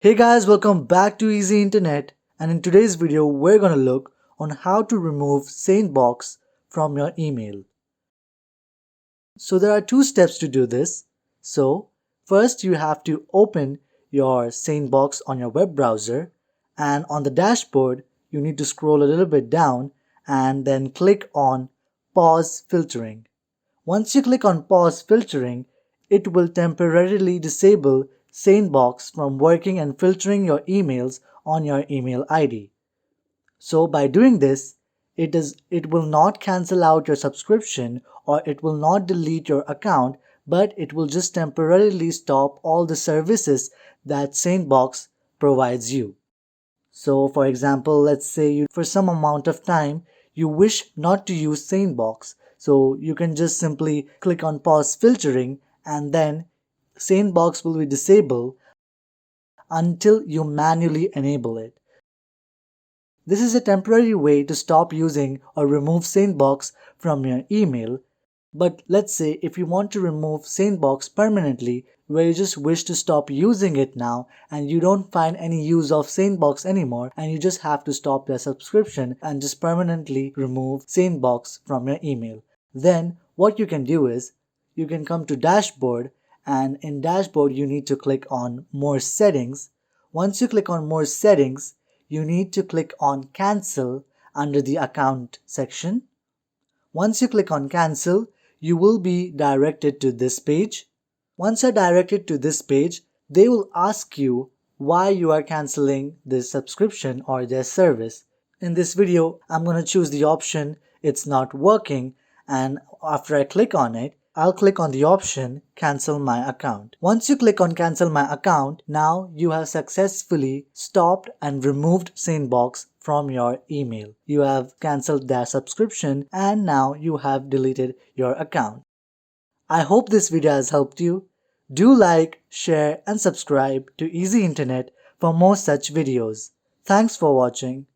Hey guys, welcome back to Easy Internet, and in today's video we're gonna look on how to remove SaneBox from your email. So there are two steps to do this. So first you have to open your SaneBox on your web browser, and on the dashboard you need to scroll a little bit down and then click on Pause Filtering. Once you click on Pause Filtering, it will temporarily disable SaneBox from working and filtering your emails on your email ID. So by doing this, it will not cancel out your subscription or it will not delete your account, but it will just temporarily stop all the services that SaneBox provides you. So for example, let's say for some amount of time you wish not to use SaneBox. So you can just simply click on pause filtering and then SaneBox will be disabled until you manually enable it. This is a temporary way to stop using or remove SaneBox from your email. But let's say if you want to remove SaneBox permanently, where you just wish to stop using it now and you don't find any use of SaneBox anymore and you just have to stop your subscription and just permanently remove SaneBox from your email, then what you can do is you can come to Dashboard, and in Dashboard you need to click on More Settings. Once you click on More Settings, you need to click on Cancel under the Account section. Once you click on Cancel, you will be directed to this page. Once you're directed to this page, they will ask you why you are canceling this subscription or their service. In this video, I'm going to choose the option "It's not working," and after I click on it, I'll click on the option "Cancel my account." Once you click on "Cancel my account," now you have successfully stopped and removed SaneBox from your email. You have cancelled their subscription and now you have deleted your account. I hope this video has helped you. Do like, share and subscribe to Easy Internet for more such videos. Thanks for watching.